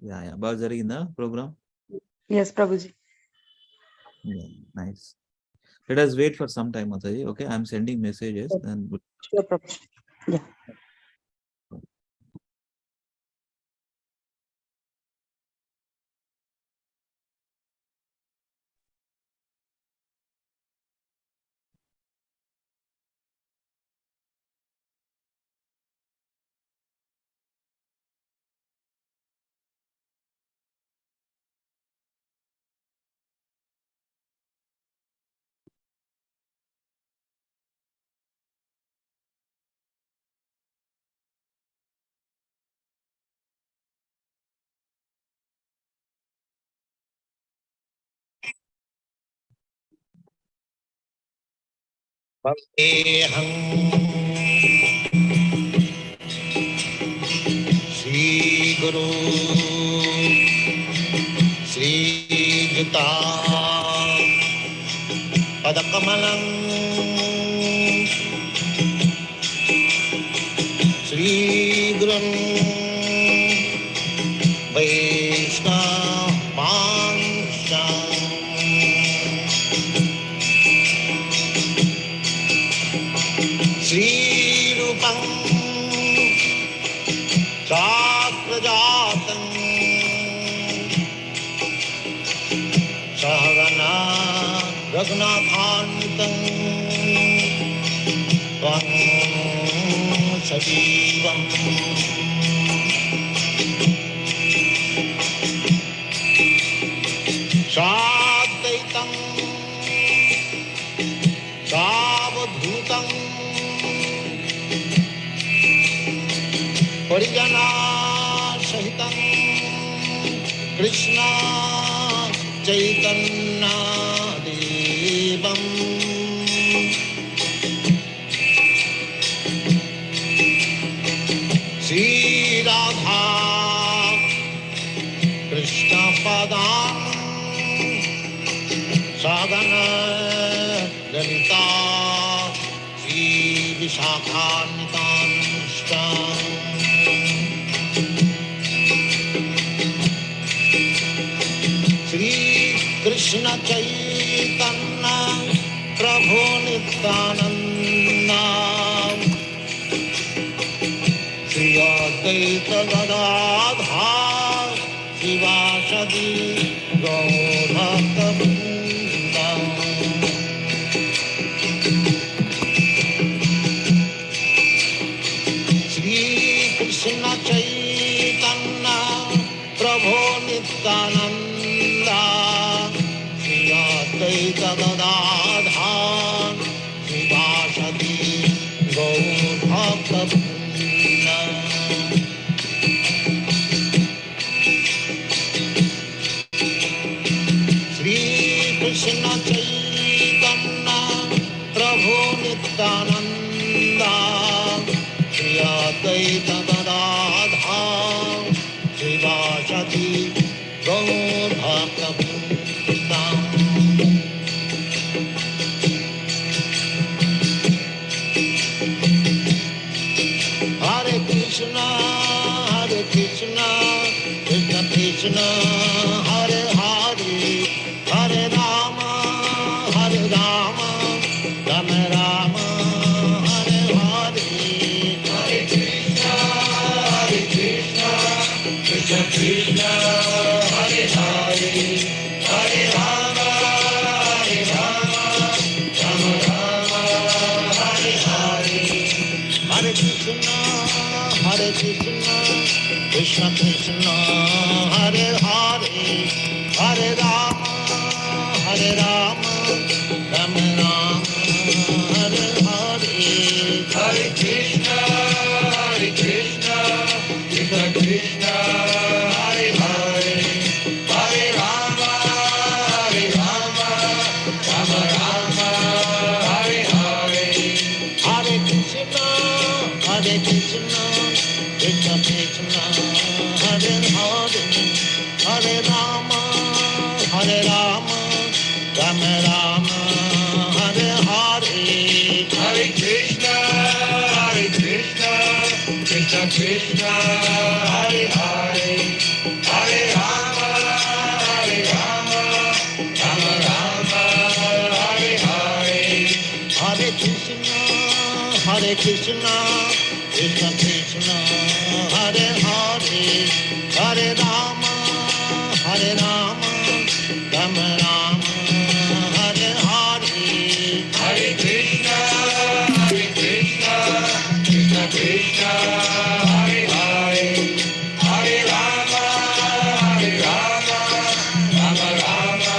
Yeah. బాగా జరిగిందా programme? Yes, Prabhuji. Yeah, nice. Let us wait for some time, Mataji. Okay, I'm sending messages and Sure, Prabhuji. Yeah. Vandeham Shri Guru Shri Juta Padakamalam Shri Guru Vaishnavansam Shri Rupam Sakrajatam Sahagana Raghunathantam Tvam Sajivam Sadvaitam Savadhutam Parijana Sahitam Krishna Chaitanya Devam Sri Radha Krishna Padam Sagana Lalita Sri Vishakhantam Sri Krishna Chaitanya Prabhu Nityananda Sri Advaita Gadadhar Sivasadi Gaur-Bhakta-Vrinda Sri Krishna Chaitanya Prabhu Nityananda Sri Advaita Gadadhar Sivasadi Gaur-Bhakta-Vrinda Sri Krishna Chaitanya Prabhu Nityananda Sri Advaita Gadadhar Sivasadi Gaur-Bhakta-Vrinda Hare Krishna Krishna Krishna Hare Hare Hare Rama Rama Rama Hare Hare Hare Krishna Krishna Krishna Hare Hare Hare Rama Rama Rama Hare Hare Hare Krishna Krishna Krishna Hare Hare Hare Rama Rama Rama Hare Hare Hare Krishna Krishna Krishna Hare Hare Hare Rama Rama Rama Hare Hare Hare Krishna Krishna Krishna Krishna Hare Hare Hare Rama Rama Rama Hare Hare Hare Krishna Krishna Krishna Hare Hare Hare Hare Krishna, Krishna Krishna, Hare Hare, Hare Rama, Hare Rama, Rama Rama, Hare Hare. Hare Krishna, Krishna Krishna, Hare Hare, Hare Rama, Rama Rama,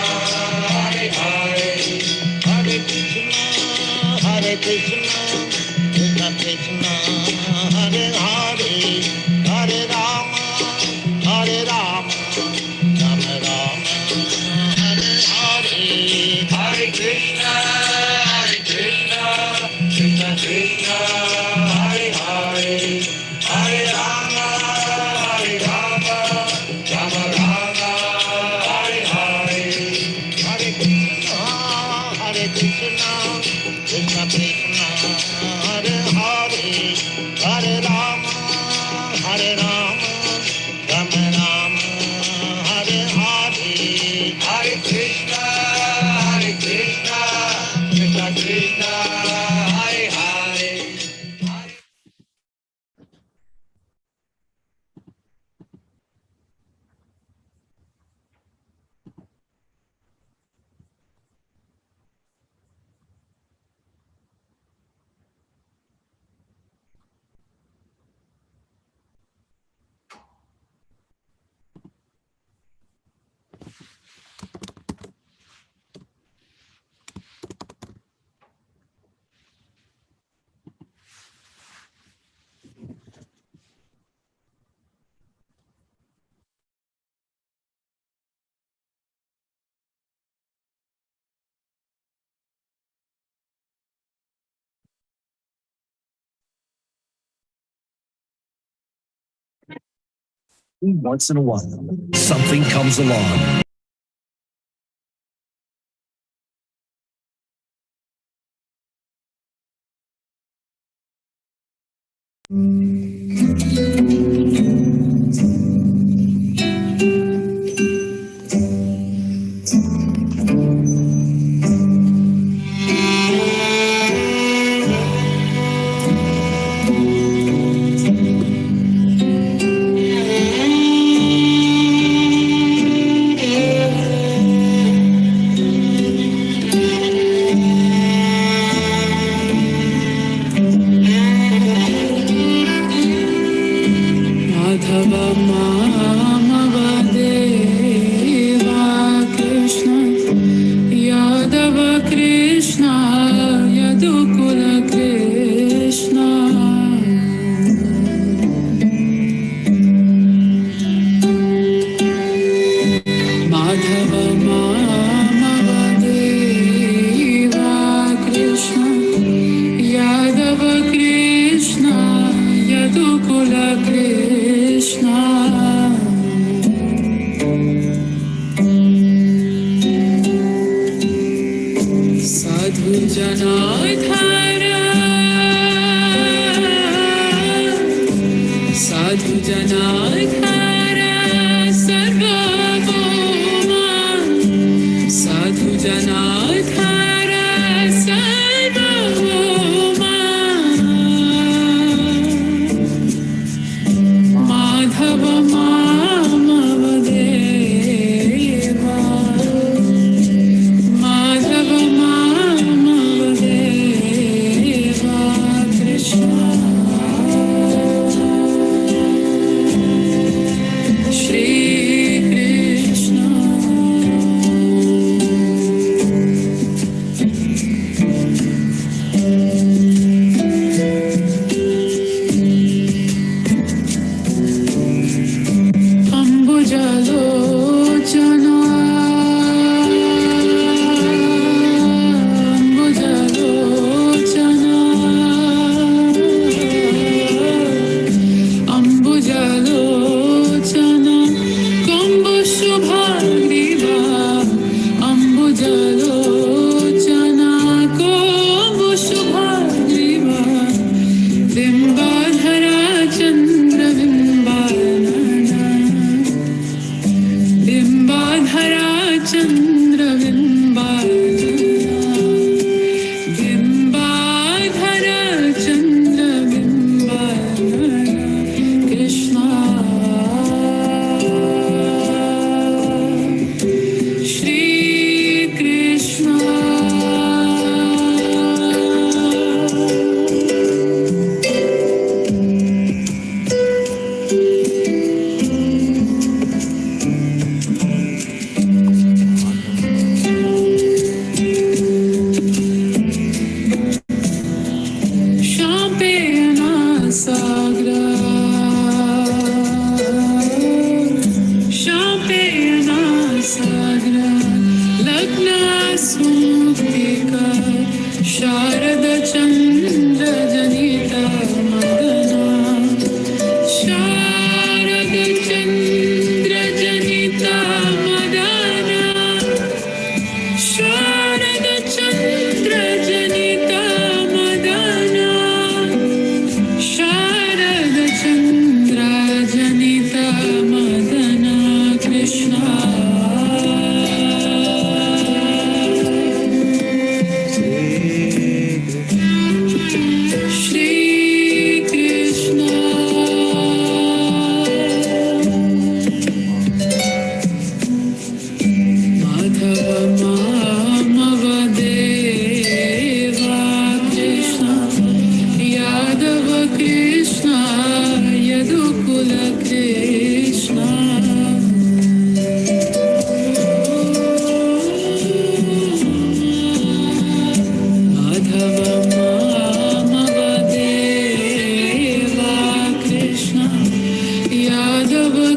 Hare Hare. Hare Krishna, Krishna Krishna, Hare Hare, Hare Rama, Rama Rama, Hare Hare. Hare Krishna, Krishna Krishna, Hare Hare, Hare Rama, Rama Rama, Hare Hare. Hare Krishna, Krishna Krishna, Hare Hare, Hare Rama, Rama Rama, Hare Hare. Hare Krishna, Krishna Krishna, Hare Hare. Once in a while, something comes along. Krishna,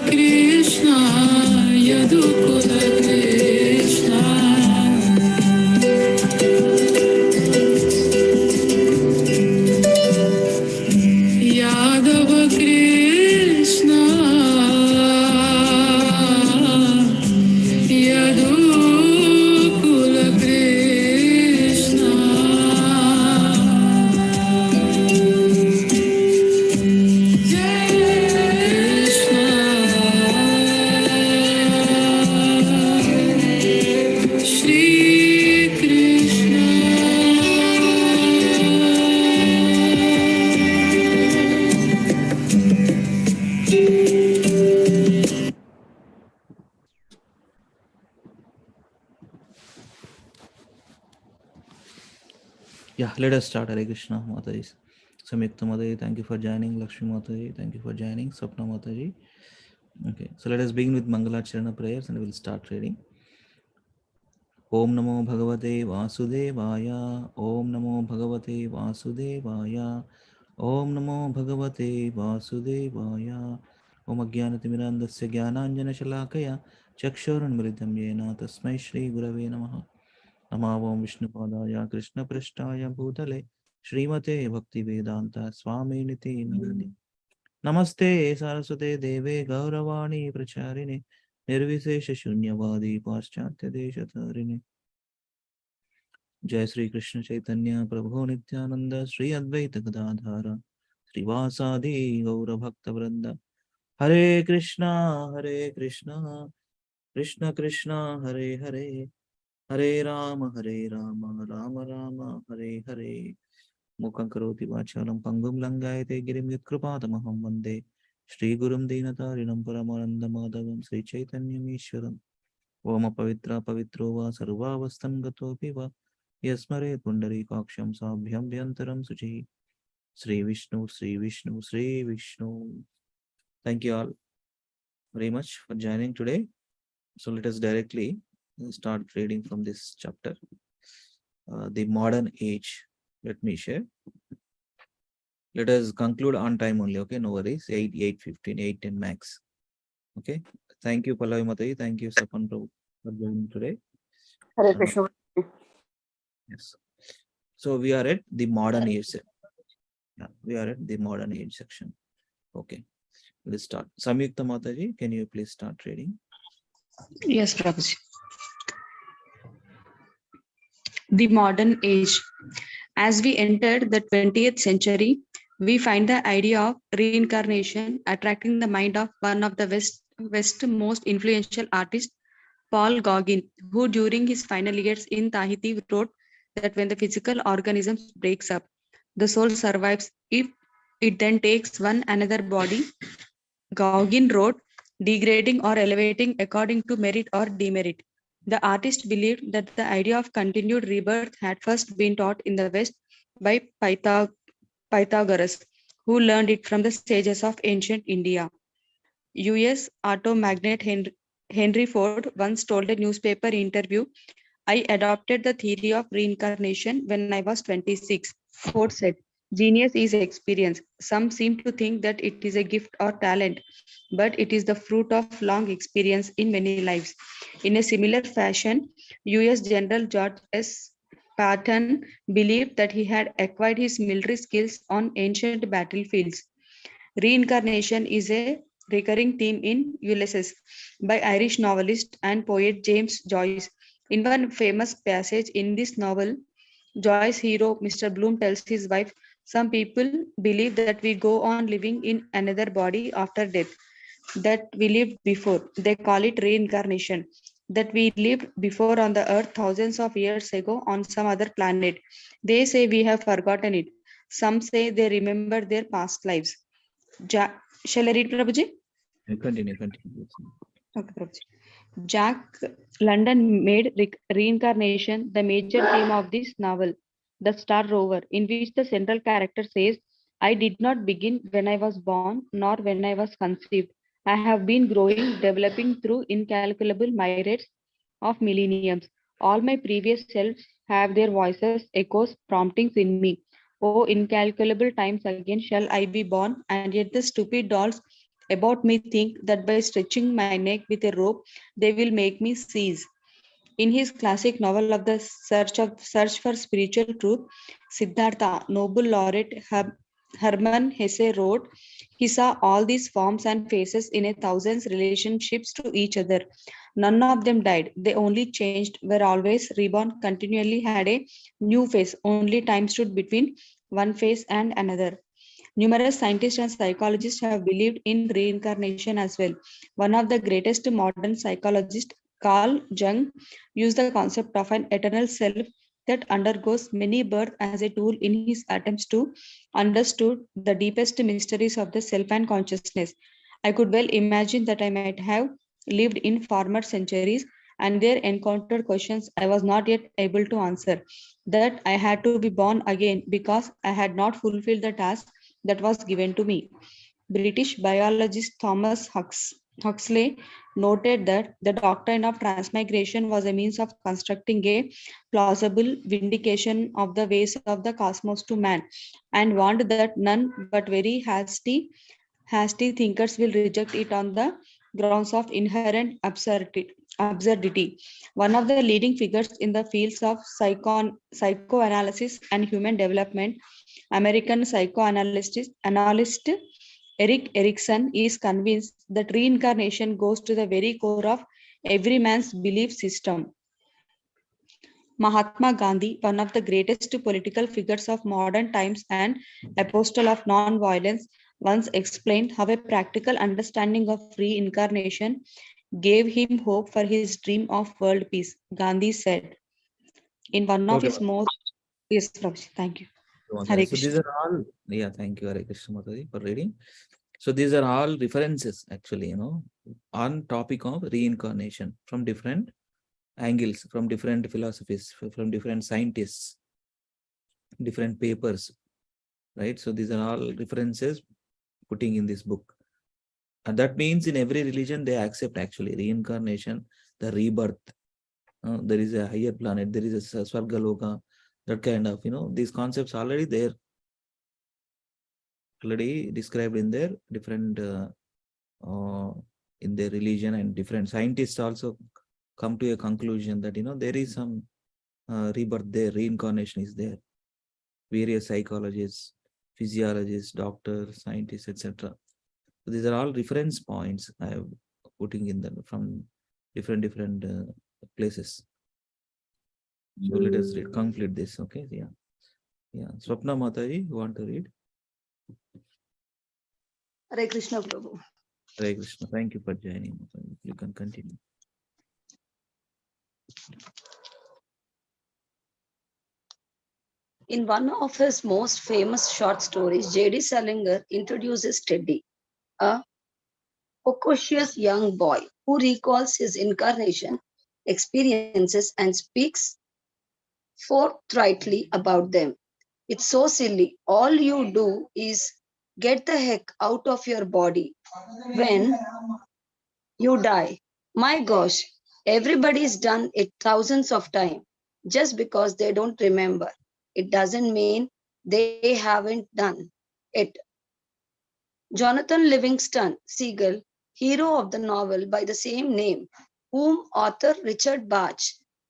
Krishna, Yadukula Krishna. Yadava Krishna, Yadukula Krishna. Jai Krishna, Shri Krishna. Yeah, let us start. Hare Krishna, Mataji. Samyukta Mataji, thank you for joining. Lakshmi Mataji, thank you for joining. Sapna Mataji. Okay, so let us begin with Mangalacharana prayers and we'll start reading. Om Namo Bhagavate Vasudevaya. Om Namo Bhagavate Vasudevaya. Om Namo Bhagavate Vasudevaya. Om Ajnanatimirandasya Jnananjana Shalakaya Chakshurunmritam Yena Tasmai Shri Gurave Namaha. Namavam Vishnupadaya Krishna Prashtaya Bhutale Srimate Bhaktivedanta Swami Niti Namani. Namaste Saraswate Deve Gauravani Pracharine Nirvisesha Shunyavadi Paschatya Deshatarine. Jai Sri Krishna Chaitanya Prabhu Nityananda Sri Advaita Gadadhara Srivasadi Gaura Bhakta Vrinda. Hare Krishna Krishna Krishna Hare Hare Hare Rama Rama Rama Hare Hare. Mukhaṁ karoti vācālam pangum langayate girim yatkrupādamaham vande Shri Gurum Dīnatarinam Paramananda Madhavam Sri Chaitanyam Ishwaram. Om Pavitra Pavitro Va Sarvavastam Gatopi Va Yasmare Pundari Kaksham Sabhyam Vyantaram Suchi. Sri Vishnu, Sri Vishnu, Sri Vishnu. Thank you all very much for joining today. So let us directly start reading from this chapter. The modern age. Let me share. Let us conclude on time only, okay? No worries. 8:15, 8:10 max. Okay. Thank you, Pallavi Mataji. Thank you, Sapan Prabhu, for joining today. Hare Krishna. Yes. So we are at the modern age section. Yeah, we are at the modern age section. Okay. Let's start. Samyukta Mataji, can you please start reading? Yes, Prabhuji. The modern age. As we entered the 20th century, we find the idea of reincarnation attracting the mind of one of the West's most influential artists, Paul Gauguin, who during his final years in Tahiti wrote that when the physical organism breaks up, the soul survives if it then takes one another body. Gauguin wrote, degrading or elevating according to merit or demerit. The artist believed that the idea of continued rebirth had first been taught in the West by Pythagoras, who learned it from the sages of ancient India. US auto magnate Henry Ford once told a newspaper interview, I adopted the theory of reincarnation when I was 26. Ford said, genius is experience. Some seem to think that it is a gift or talent, but it is the fruit of long experience in many lives. In a similar fashion, US General George S. Patton believed that he had acquired his military skills on ancient battlefields. Reincarnation is a recurring theme in Ulysses by Irish novelist and poet James Joyce. In one famous passage in this novel, Joyce's hero, Mr. Bloom, tells his wife, some people believe that we go on living in another body after death, that we lived before. They call it reincarnation, that we lived before on the earth thousands of years ago on some other planet. They say we have forgotten it. Some say they remember their past lives. Shall I read, Prabhuji? Continue. Okay, Prabhuji. Jack London made reincarnation the major theme of this novel, The Star Rover, in which the central character says, I did not begin when I was born, nor when I was conceived. I have been growing, developing through incalculable myriads of millenniums. All my previous selves have their voices, echoes, promptings in me. Oh, incalculable times again shall I be born, and yet the stupid dolls about me think that by stretching my neck with a rope, they will make me seize. In his classic novel of the Search for Spiritual Truth, Siddhartha, Nobel laureate Hermann Hesse wrote, he saw all these forms and faces in a thousand relationships to each other. None of them died. They only changed, were always reborn, continually had a new face. Only time stood between one face and another. Numerous scientists and psychologists have believed in reincarnation as well. One of the greatest modern psychologists, Carl Jung, used the concept of an eternal self that undergoes many births as a tool in his attempts to understand the deepest mysteries of the self and consciousness. I could well imagine that I might have lived in former centuries and there encountered questions I was not yet able to answer. That I had to be born again because I had not fulfilled the task that was given to me. British biologist Huxley noted that the doctrine of transmigration was a means of constructing a plausible vindication of the ways of the cosmos to man, and warned that none but very hasty thinkers will reject it on the grounds of inherent absurdity. One of the leading figures in the fields of psychoanalysis and human development, American analyst Eric Erikson is convinced that reincarnation goes to the very core of every man's belief system. Mahatma Gandhi, one of the greatest political figures of modern times and apostle of non-violence, once explained how a practical understanding of reincarnation gave him hope for his dream of world peace. Gandhi said in one of Okay, his most, yes, Prabhuji, thank you. Mataji. Hare So these Krishna. are all, yeah, thank you, Hare Krishna Mataji, for reading. So these are all references actually, on topic of reincarnation from different angles, from different philosophies, from different scientists, different papers, right? So these are all references putting in this book. And that means in every religion they accept actually reincarnation, the rebirth. There is a higher planet, there is a Swargaloka, that kind of, these concepts already there, already described in their different, in their religion, and different scientists also come to a conclusion that, there is some rebirth there, reincarnation is there. Various psychologists, physiologists, doctors, scientists, etc. So these are all reference points I am putting in them from different places. So let us conclude this. Okay, yeah. Swapna Mataji, you want to read? Hare Krishna Prabhu. Hare Krishna. Thank you for joining. You can continue. In one of his most famous short stories, J.D. Salinger introduces Teddy, a precocious young boy who recalls his incarnation experiences and speaks forthrightly about them. It's so silly. All you do is get the heck out of your body when you die. My gosh, everybody's done it thousands of times. Just because they don't remember, it doesn't mean they haven't done it. Jonathan Livingston Seagull, hero of the novel by the same name, whom author Richard Bach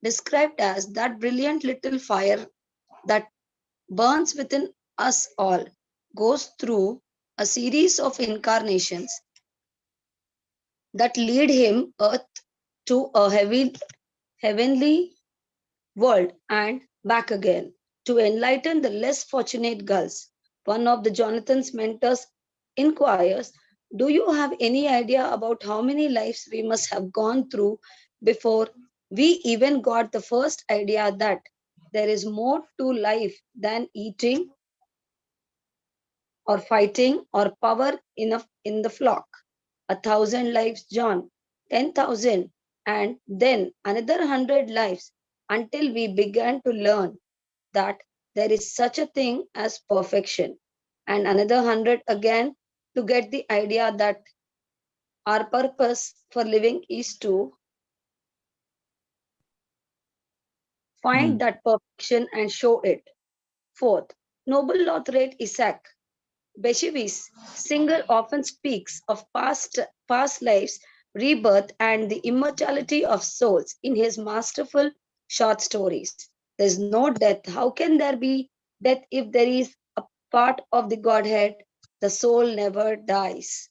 described as that brilliant little fire that burns within us all, goes through a series of incarnations that lead him earth to a heavenly world and back again to enlighten the less fortunate gulls. One of the Jonathan's mentors inquires, do you have any idea about how many lives we must have gone through before we even got the first idea that there is more to life than eating or fighting or power in the flock? 1,000 lives, John, 10,000, and then another 100 lives until we began to learn that there is such a thing as perfection, and another 100 again to get the idea that our purpose for living is to find that perfection and show it. Fourth, Nobel laureate Isaac Beshevi's singer often speaks of past lives, rebirth, and the immortality of souls in his masterful short stories. There is no death. How can there be death if there is a part of the Godhead? The soul never dies,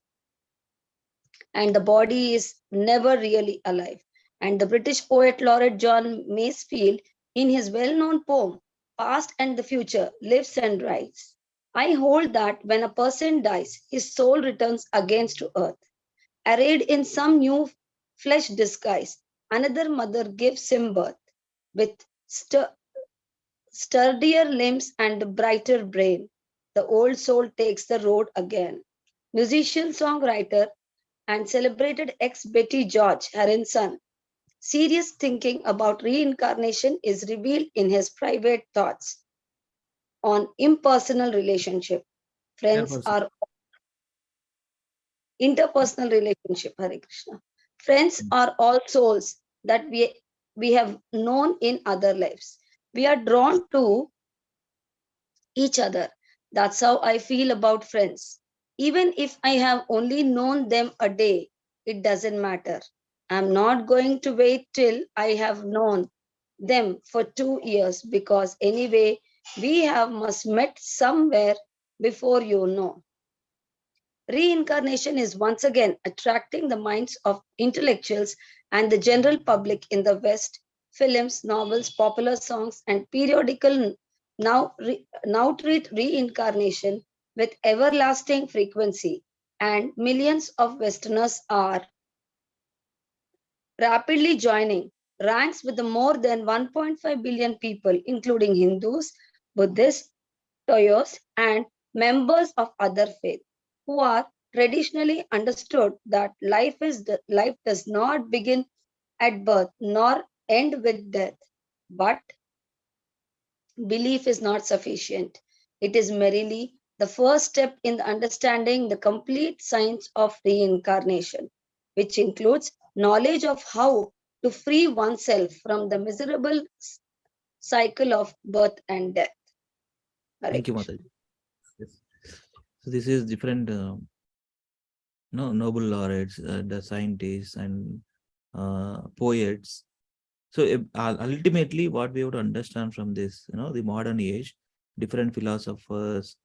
and the body is never really alive. And the British poet laureate John Masefield, in his well known poem, Past and the Future, lives and writes, I hold that when a person dies, his soul returns again to earth. Arrayed in some new flesh disguise, another mother gives him birth. With sturdier limbs and brighter brain, the old soul takes the road again. Musician, songwriter, and celebrated ex Betty George, her son, serious thinking about reincarnation is revealed in his private thoughts on impersonal relationship. Friends Interpersonal. are interpersonal relationship, Hare Krishna. Friends are all souls that we have known in other lives. We are drawn to each other. That's how I feel about friends. Even if I have only known them a day, it doesn't matter. I'm not going to wait till I have known them for 2 years because anyway, we have must met somewhere before you know. Reincarnation is once again attracting the minds of intellectuals and the general public in the West. Films, novels, popular songs, and periodical now treat reincarnation with everlasting frequency, and millions of Westerners are rapidly joining ranks with the more than 1.5 billion people, including Hindus, Buddhists, Toyos, and members of other faiths, who are traditionally understood that life does not begin at birth nor end with death. But belief is not sufficient. It is merely the first step in understanding the complete science of reincarnation, which includes knowledge of how to free oneself from the miserable cycle of birth and death. Hare Thank you, Krishna. Mataji. Yes. So this is different, Nobel laureates, the scientists and poets. So ultimately, what we have to understand from this, the modern age, different philosophers,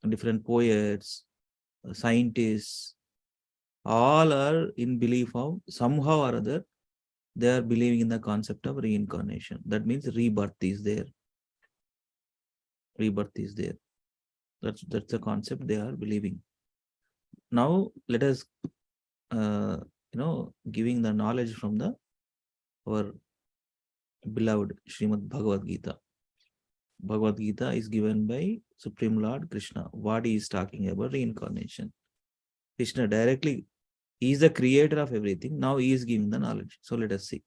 different poets, scientists, all are in belief of somehow or other, they are believing in the concept of reincarnation. That means rebirth is there. Rebirth is there. That's the concept they are believing. Now let us, giving the knowledge from our beloved Srimad Bhagavad Gita. Bhagavad Gita is given by Supreme Lord Krishna. What he is talking about reincarnation. Krishna directly, he is the creator of everything. Now he is giving the knowledge. So let us see.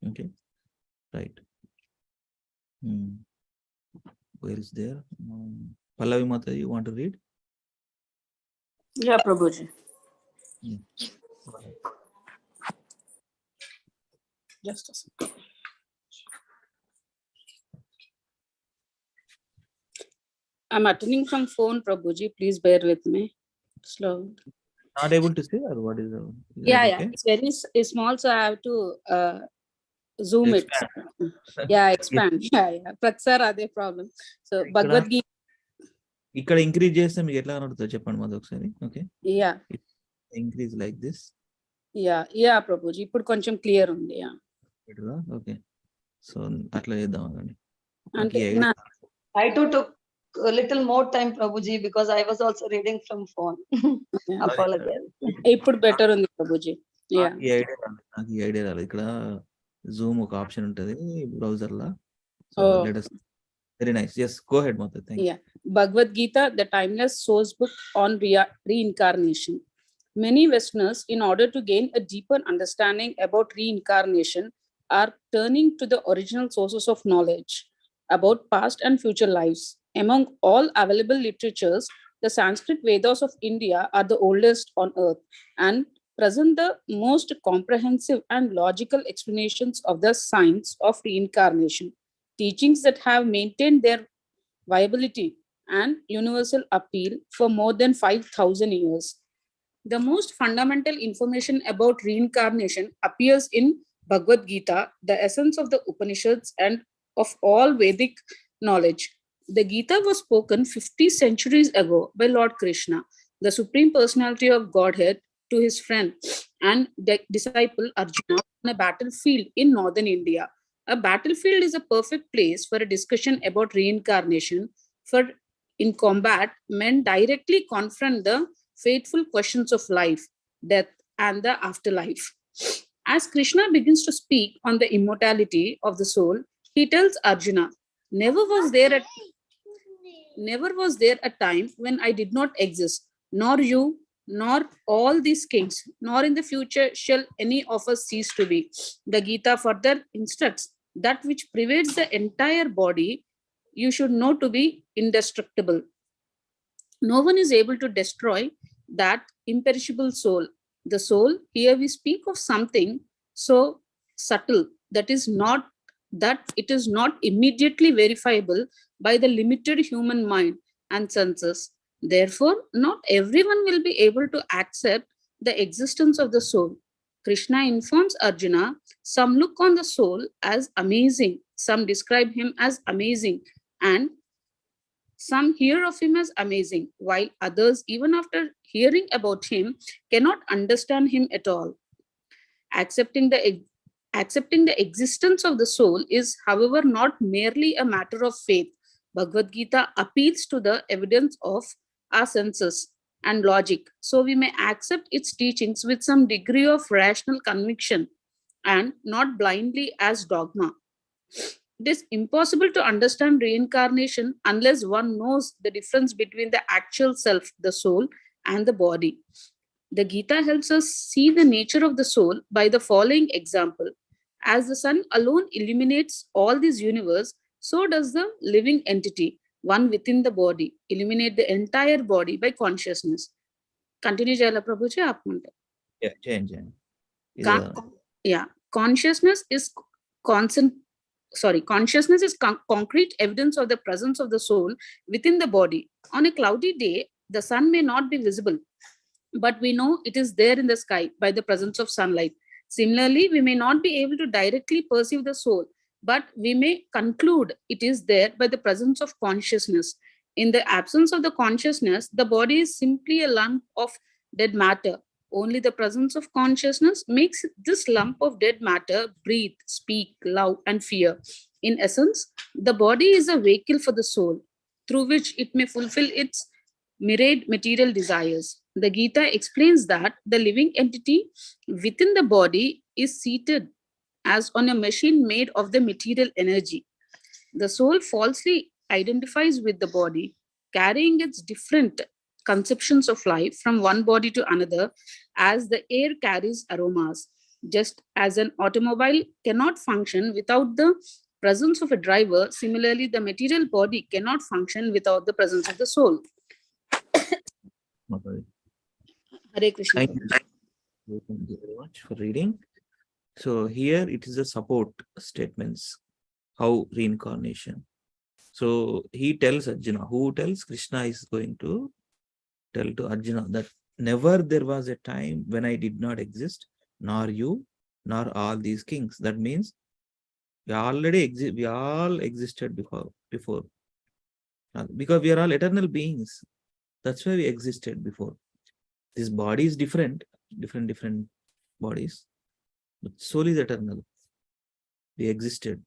Okay. Right. Where is there? Pallavi Mata, you want to read? Yeah, Prabhuji. Yeah. Just a second. I'm attending from phone, Prabhuji. Please bear with me. Slow. Not able to see, or what is that Yeah. okay? It's very small, so I have to zoom Expand. it. Yeah, Yes. expand. Yeah. Praksar are the problem. So Bhagavad Gita. ఇక్కడ increase చేస్తే మీకు ఎట్లా కనబడుతుందో చెప్పండి మాది ఒకసారి. Okay, Yeah. Increase like this. Yeah, Prabhuji. ఇప్పుడు కొంచెం clear ఉంది. Yeah. ఓకే, సో అట్లా చేద్దాం అండి. అంటే I too took a little more time, Prabhuji, because I was also reading from phone. Apologize. ఇప్పుడు బెటర్ ఉంది Prabhuji. Yeah. నాకు ఈ ఐడియా రాలేదు. ఇక్కడ జూమ్ ఒక ఆప్షన్ ఉంటుంది బ్రౌజర్ లా. So Oh. Let us. Very nice. Yes, go ahead, Mata. Thank you. Yeah. Bhagavad Gita, the timeless source book on reincarnation. Many Westerners, in order to gain a deeper understanding about reincarnation, are turning to the original sources of knowledge about past and future lives. Among all available literatures, the Sanskrit Vedas of India are the oldest on earth and present the most comprehensive and logical explanations of the science of reincarnation. Teachings that have maintained their viability and universal appeal for more than 5,000 years. The most fundamental information about reincarnation appears in Bhagavad Gita, the essence of the Upanishads and of all Vedic knowledge. The Gita was spoken 50 centuries ago by Lord Krishna, the Supreme Personality of Godhead, to his friend and disciple Arjuna on a battlefield in northern India. A battlefield is a perfect place for a discussion about reincarnation, for in combat, men directly confront the fateful questions of life, death, and the afterlife. As Krishna begins to speak on the immortality of the soul, he tells Arjuna, Never was there a Never was there a time when I did not exist, nor you, nor all these kings, nor in the future shall any of us cease to be. The Gita further instructs that which pervades the entire body, you should know to be indestructible. No one is able to destroy that imperishable soul. The soul, here we speak of something so subtle that it is not immediately verifiable by the limited human mind and senses. Therefore, not everyone will be able to accept the existence of the soul. Krishna informs Arjuna, some look on the soul as amazing, some describe him as amazing, and some hear of him as amazing, while others, even after hearing about him, cannot understand him at all. Accepting the accepting the existence of the soul is, however, not merely a matter of faith. Bhagavad Gita appeals to the evidence of our senses and logic, so we may accept its teachings with some degree of rational conviction and not blindly as dogma. It is impossible to understand reincarnation unless one knows the difference between the actual self, the soul, and the body. The Gita helps us see the nature of the soul by the following example. As the sun alone illuminates all this universe, so does the living entity, one within the body, illuminate the entire body by consciousness. Continue, Jayala Prabhuji. आप म्हणते. Yeah, change. Con- yeah, consciousness is constant. Consciousness is concrete evidence of the presence of the soul within the body. On a cloudy day, the sun may not be visible, but we know it is there in the sky by the presence of sunlight. Similarly, we may not be able to directly perceive the soul, but we may conclude it is there by the presence of consciousness. In the absence of the consciousness, the body is simply a lump of dead matter. Only the presence of consciousness makes this lump of dead matter breathe, speak, love, and fear. In essence, the body is a vehicle for the soul through which it may fulfill its myriad material desires. The Gita explains that the living entity within the body is seated as on a machine made of the material energy. The soul falsely identifies with the body, carrying its different conceptions of life from one body to another as the air carries aromas. Just as an automobile cannot function without the presence of a driver, similarly, the material body cannot function without the presence of the soul. Hare Krishna. Thank you very much for reading. So here it is the support statements. How reincarnation. So he tells Arjuna, who tells Krishna is going to tell to Arjuna that never there was a time when I did not exist, nor you, nor all these kings. That means we already exist. We all existed before. Because we are all eternal beings. That's why we existed before. This body is different bodies, but soul is eternal. We existed.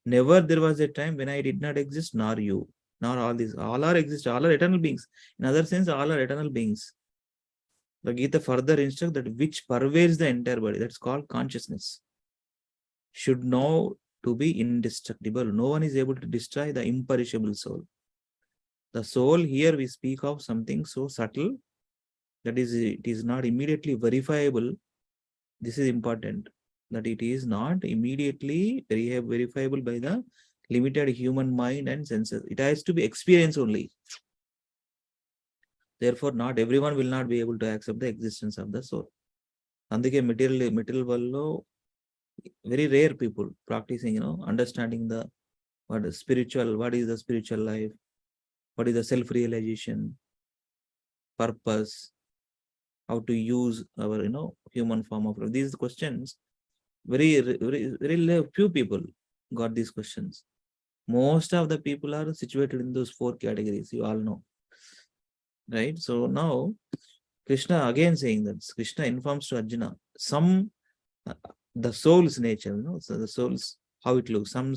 Never there was a time when I did not exist, nor you, nor all these. All are exist. All are eternal beings. In other sense, all are eternal beings. The Gita further instructs that which pervades the entire body. That's called consciousness. Should know to be indestructible. No one is able to destroy the imperishable soul. The soul here we speak of something so subtle that it is not immediately verifiable. This is important, that it is not immediately verifiable by the limited human mind and senses. It has to be experienced only. Therefore, not everyone will not be able to accept the existence of the soul. Andike material world very rare people practicing, understanding what is the spiritual life, What is the self-realization, purpose, how to use our human form of life? These questions, very few people got these questions. Most of the people are situated in those 4 categories, you all know, right? So now Krishna again saying that Krishna informs to Arjuna some the soul's nature, so the soul's how it looks. Some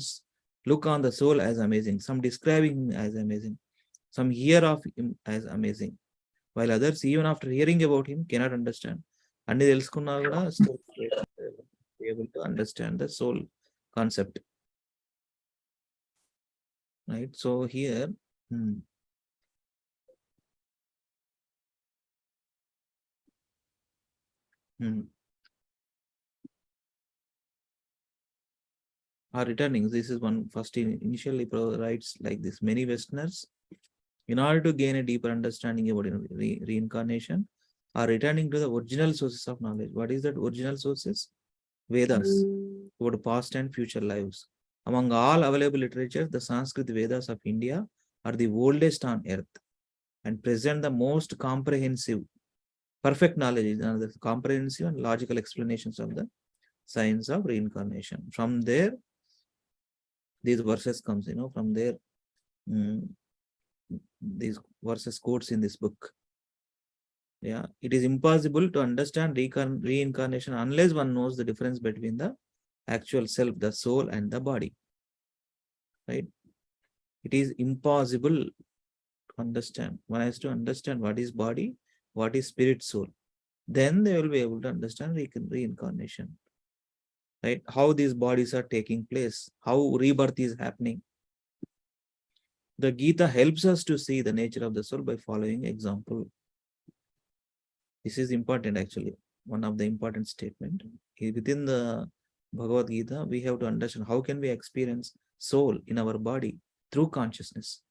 look on the soul as amazing, some describing him as amazing, some hear of him as amazing, while others, even after hearing about him, cannot understand. And తెలుసుకున్నా కూడా still be able to understand the soul concept. Right? So here, are returning. This is one first initially writes like this. Many Westerners, in order to gain a deeper understanding about reincarnation, are returning to the original sources of knowledge. What is that original sources? Vedas, about past and future lives. Among all available literature, the Sanskrit Vedas of India are the oldest on earth and present the most comprehensive, perfect knowledge, the comprehensive and logical explanations of the science of reincarnation. From there, these verses comes, from there, these verses quotes in this book. Yeah, it is impossible to understand reincarnation unless one knows the difference between the actual self, the soul, and the body. Right? It is impossible to understand. One has to understand what is body, what is spirit, soul. Then they will be able to understand reincarnation. Right? How these bodies are taking place, how rebirth is happening. The Gita helps us to see the nature of the soul by following example. This is important actually. One of the important statement. Within the Bhagavad Gita, we have to understand how can we experience soul in our body through consciousness.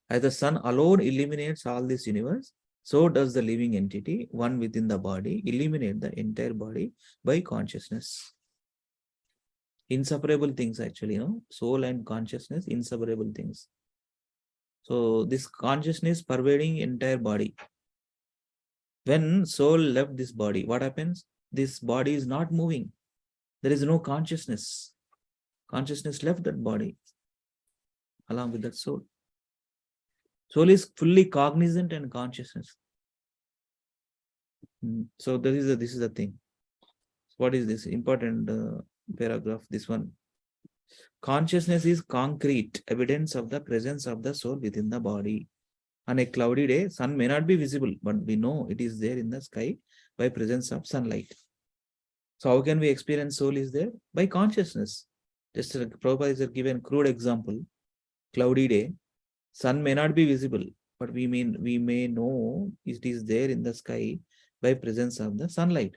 As the sun alone illuminates all this universe, so does the living entity, one within the body, illuminate the entire body by consciousness. Inseparable things actually, soul and consciousness, inseparable things. So this consciousness pervading entire body. When soul left this body, what happens? This body is not moving. There is no consciousness. Consciousness left that body along with that soul. Soul is fully cognizant and consciousness. So this is the thing. What is this important paragraph? This one. Consciousness is concrete evidence of the presence of the soul within the body. On a cloudy day, sun may not be visible, but we know it is there in the sky by presence of sunlight. So how can we experience soul is there? By consciousness. Just Prabhupada is given crude example. Cloudy day, sun may not be visible, but we may know it is there in the sky by presence of the sunlight.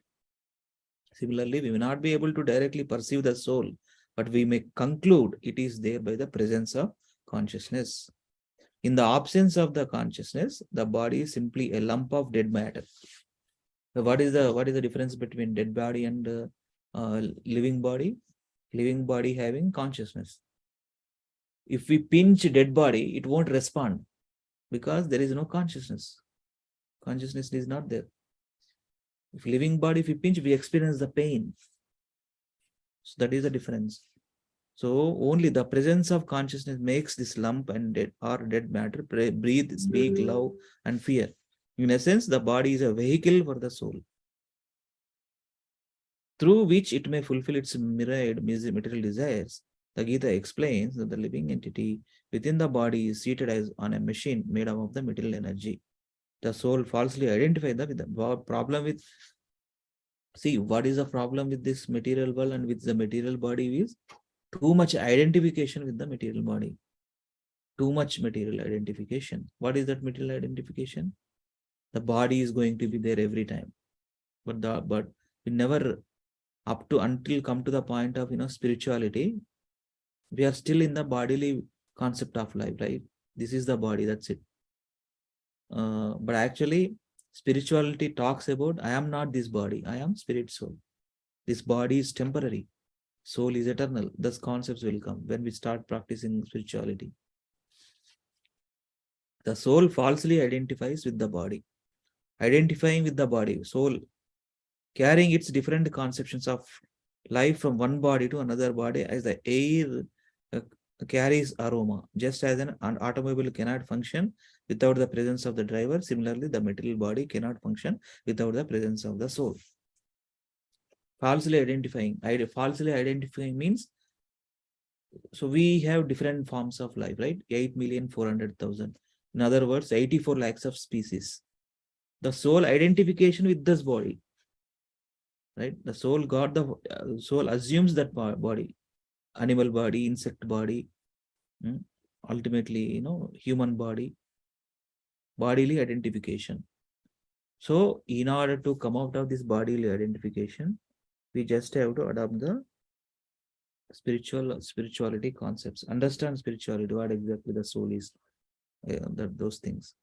Similarly, we may not be able to directly perceive the soul, but we may conclude it is there by the presence of consciousness. In the absence of the consciousness, the body is simply a lump of dead matter. So what is the difference between dead body and living body? Living body having consciousness. If we pinch dead body, it won't respond because there is no consciousness. Consciousness is not there. If living body, if we pinch, we experience the pain. So that is the difference. So only the presence of consciousness makes this lump and dead matter breathe, speak, love, and fear. In essence, the body is a vehicle for the soul, through which it may fulfill its myriad material desires. The Gita explains that the living entity within the body is seated as on a machine made up of the material energy. The soul falsely identifies with the problem with. See, what is the problem with this material world and with the material body is too much identification with the material body. Too much material identification. What is that material identification? The body is going to be there every time. But we never until come to the point of spirituality, we are still in the bodily concept of life, right? This is the body, that's it. But actually, spirituality talks about I am not this body, I am spirit soul. This body is temporary, soul is eternal. Thus concepts will come when we start practicing spirituality. The soul falsely identifies with the body. Identifying with the body, soul carrying its different conceptions of life from one body to another body, as the air uh, carries aroma. Just as an automobile cannot function without the presence of the driver, similarly, the material body cannot function without the presence of the soul. Falsely identifying means, so we have different forms of life, right? 8,400,000. In other words, 84 lakhs of species. The soul identification with this body, right? The soul got the soul assumes that body, animal body, insect body, ultimately, human body, bodily identification. So in order to come out of this bodily identification, we just have to adopt the spirituality concepts, understand spirituality, what exactly the soul is, those things.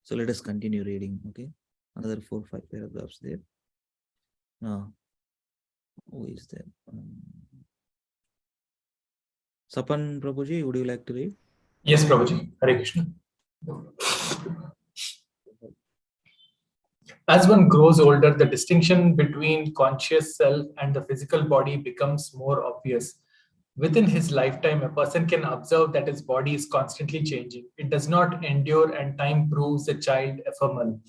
So let us continue reading. Okay, another 4-5 paragraphs there. Now, who is there? Sapan Prabhuji, would you like to read? Yes, Prabhuji. Hare Krishna. As one grows older, the distinction between conscious self and the physical body becomes more obvious. Within his lifetime, a person can observe that his body is constantly changing. It does not endure, and time proves the child ephemeral.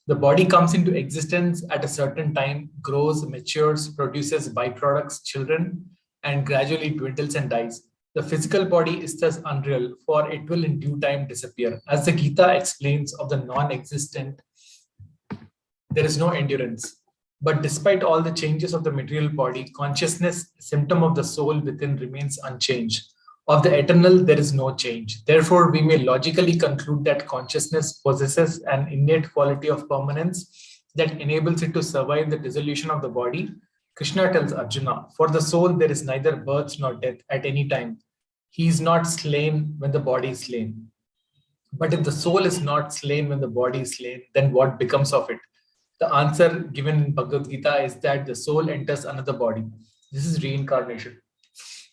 The body comes into existence at a certain time, grows, matures, produces byproducts, children, and gradually dwindles and dies. The physical body is thus unreal, for it will in due time disappear. As the Gita explains of the non existent, there is no endurance. But despite all the changes of the material body, consciousness, symptom of the soul within, remains unchanged. Of the eternal, there is no change. Therefore, we may logically conclude that consciousness possesses an innate quality of permanence that enables it to survive the dissolution of the body. Krishna tells Arjuna, for the soul, there is neither birth nor death at any time. He is not slain when the body is slain. But if the soul is not slain when the body is slain, then what becomes of it? The answer given in Bhagavad Gita is that the soul enters another body. This is reincarnation.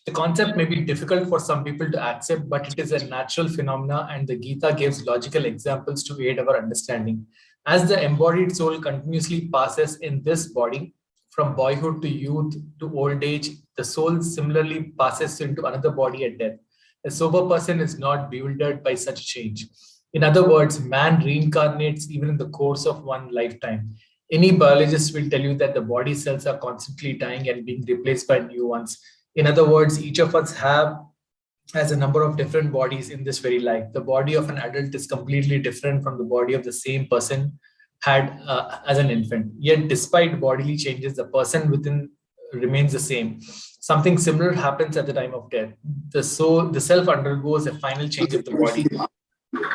The concept may be difficult for some people to accept, but it is a natural phenomena, and the Gita gives logical examples to aid our understanding. As the embodied soul continuously passes in this body, from boyhood to youth to old age, the soul similarly passes into another body at death. A sober person is not bewildered by such change. In other words, man reincarnates even in the course of one lifetime. Any biologist will tell you that the body cells are constantly dying and being replaced by new ones. In other words, each of us has a number of different bodies in this very life. The body of an adult is completely different from the body of the same person had as an infant. Yet, despite bodily changes, the person within remains the same. Something similar happens at the time of death. The soul, the self undergoes a final change of the body.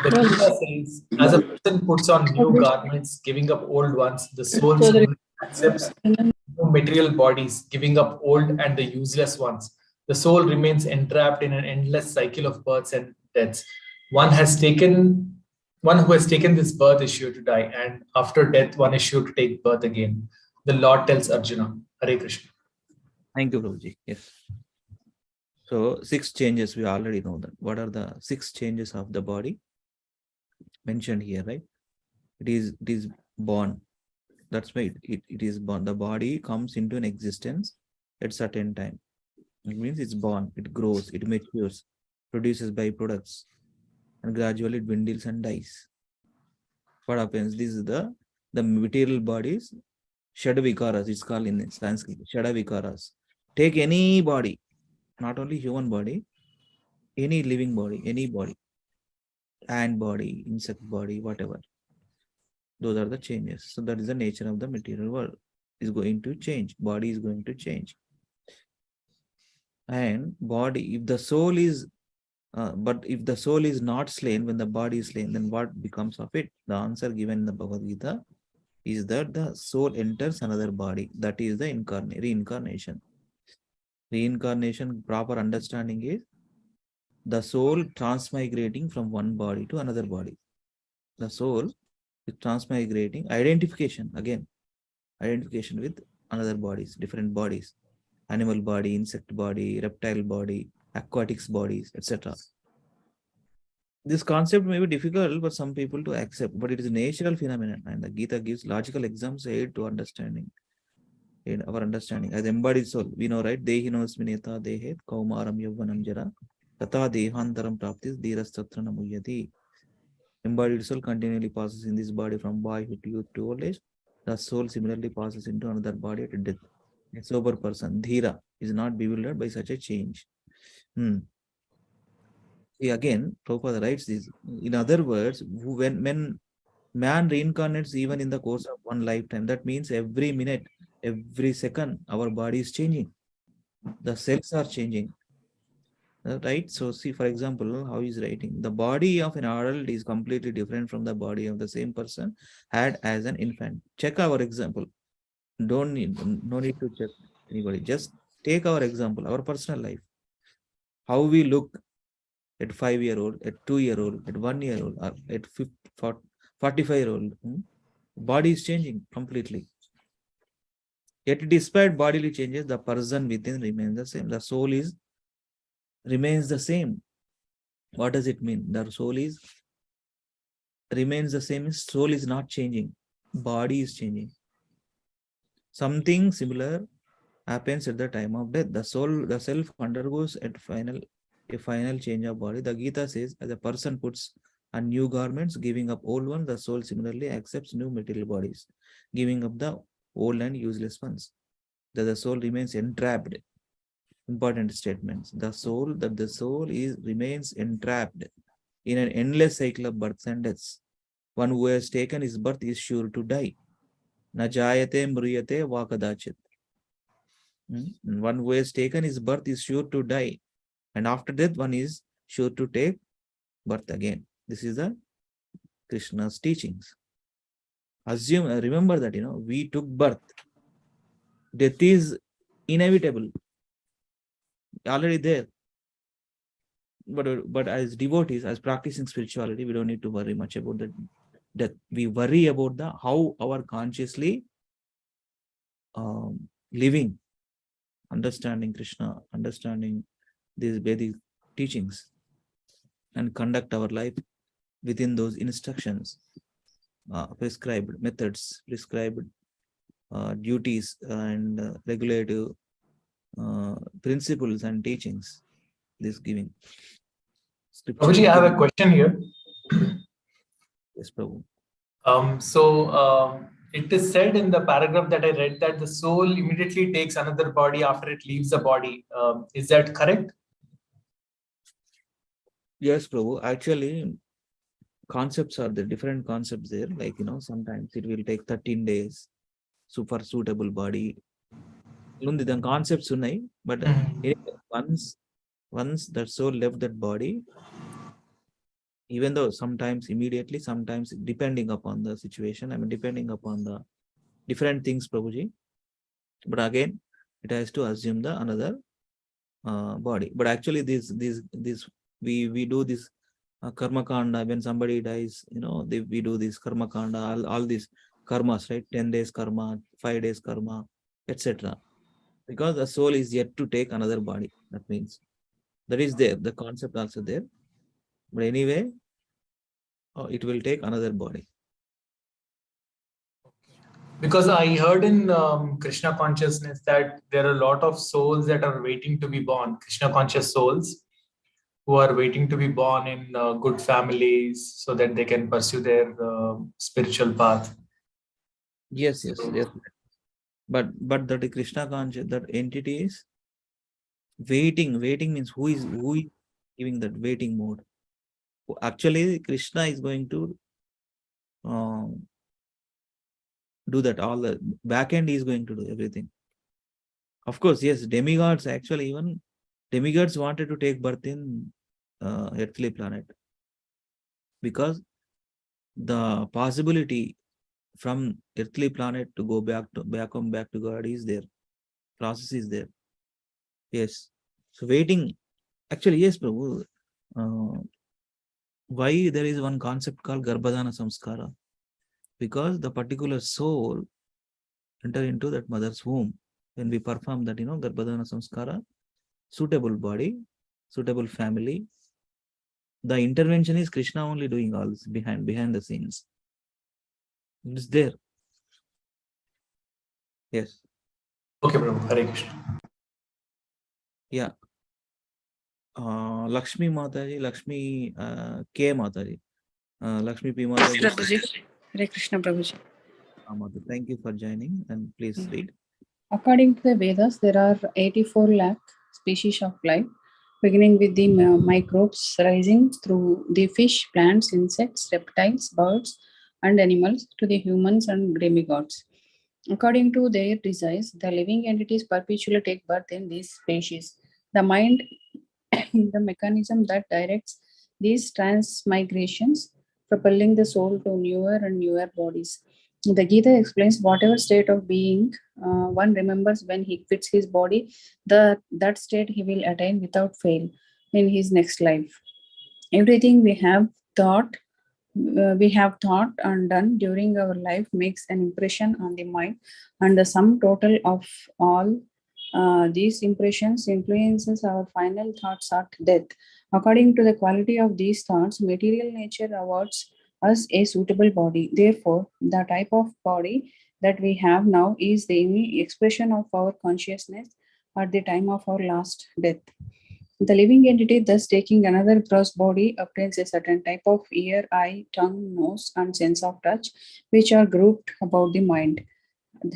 The Gita says, as a person puts on new garments, giving up old ones, the soul similarly accepts new material bodies, giving up old and the useless ones. The soul remains entrapped in an endless cycle of births and deaths. One has taken one who has taken this birth is sure to die, and after death, one is sure to take birth again. The Lord tells Arjuna, Hare Krishna. Thank you, Prabhuji. Yes. So 6 changes, we already know that. What are the 6 changes of the body mentioned here, right? It is born. That's right. It is born. The body comes into an existence at certain time. It means it's born, it grows, it matures, produces byproducts, and gradually dwindles and dies. What happens? This is the material bodies, Shadavikaras, it's called in Sanskrit, Shadavikaras. Take any body, not only human body, any living body, any body, ant body, insect body, whatever. Those are the changes. So that is the nature of the material world. Is going to change. Body is going to change. And body, if the soul is, but if the soul is not slain when the body is slain, then what becomes of it? The answer given in the Bhagavad Gita is that the soul enters another body. That is the reincarnation. Reincarnation, proper understanding is the soul transmigrating from one body to another body. The soul is transmigrating, identification with another bodies, different bodies, animal body, insect body, reptile body, aquatics bodies, etc. This concept may be difficult for some people to accept, but it is a natural phenomenon, and the Gita gives logical examples aid to understanding. In our understanding as embodied soul, we know, right? Dehinosmineta dehe kaumaram yavvanam jara tata dehantaram praptis dhirastatra namuyati. Embodied soul continually passes in this body from boyhood to youth to old age. The soul similarly passes into another body at death. A sober person, Dhira, is not bewildered by such a change. See, again, Prabhupada writes this. In other words, when man reincarnates even in the course of one lifetime, that means every minute, every second, our body is changing. The cells are changing. Right? So, see, for example, how he's writing. The body of an adult is completely different from the body of the same person had as an infant. Check our example. No need to check anybody. Just take our example, our personal life. How we look at 5-year-old, at 2-year-old, at 1-year-old, or at 45-year-old. Body is changing completely. Yet, despite bodily changes, the person within remains the same. The soul remains the same. What does it mean? The soul remains the same. Soul is not changing. Body is changing. Something similar happens at the time of death. The self undergoes a final change of body. The Gita says, as a person puts on new garments, giving up old ones, the soul similarly accepts new material bodies, giving up the old and useless ones. That the soul remains entrapped. Important statements. The soul remains entrapped in an endless cycle of births and deaths. One who has taken his birth is sure to die. Na jayate mriyate vakadachit. One who has taken his birth is sure to die. And after death, one is sure to take birth again. This is the Krishna's teachings. Remember that, we took birth. Death is inevitable. Already there. But as devotees, as practicing spirituality, we don't need to worry much about the death. We worry about how our consciously living, understanding Krishna, understanding these Vedic teachings, and conduct our life within those instructions, prescribed methods, prescribed duties, and regulative principles and teachings. This giving. Prabhuji, I have a question here. Yes, Prabhu. It is said in the paragraph that I read that the soul immediately takes another body after it leaves the body. Is that correct? Yes, Prabhu. Actually, concepts are the different concepts there. Like, sometimes it will take 13 days for suitable body. The concepts unnai, but once that soul left that body, even though sometimes immediately, sometimes depending upon the situation, depending upon the different things, Prabhuji. But again, it has to assume the another body. But actually, this we do this karma kanda when somebody dies. We do this karma kanda, all these karmas, right? 10 days karma, 5 days karma, etc. Because the soul is yet to take another body. That means that is there. The concept also there. But anyway, it will take another body. Because I heard in Krishna consciousness that there are a lot of souls that are waiting to be born, Krishna conscious souls who are waiting to be born in good families so that they can pursue their spiritual path. Yes. But that Krishna conscious, that entity is waiting. Waiting means who is giving that waiting mode. Actually, Krishna is going to do that. All the back end is going to do everything. Of course, yes, demigods, actually, even demigods wanted to take birth in earthly planet, because the possibility from earthly planet to go back to God is there. Process is there. Yes. So waiting, actually, yes, Prabhu. Why there is one concept called Garbhadana Samskara? Because the particular soul enter into that mother's womb. When we perform that, Garbhadana Samskara, suitable body, suitable family, The intervention is Krishna only doing all this behind the scenes. It's there. Yes. Okay, Prabhu. Hare Krishna. Yeah. Lakshmi Mataji, Lakshmi K Mataji. Lakshmi P Mataji. Prabhuji. Hare Krishna, Prabhuji. Thank you for joining, and please read. According to the Vedas, there are 84 lakh species of life, beginning with the microbes rising through the fish, plants, insects, reptiles, birds, and animals to the humans and demigods. According to their desires, the living entities perpetually take birth in these species. The mind is the mechanism that directs these transmigrations, propelling the soul to newer and newer bodies. The Gita explains whatever state of being one remembers when he quits his body, that state he will attain without fail in his next life. Everything we have thought and done during our life makes an impression on the mind, and the sum total of all these impressions influences our final thoughts at death. According to the quality of these thoughts, material nature awards us a suitable body. Therefore, the type of body that we have now is the expression of our consciousness at the time of our last death. The living entity, thus taking another gross body, obtains a certain type of ear, eye, tongue, nose, and sense of touch, which are grouped about the mind.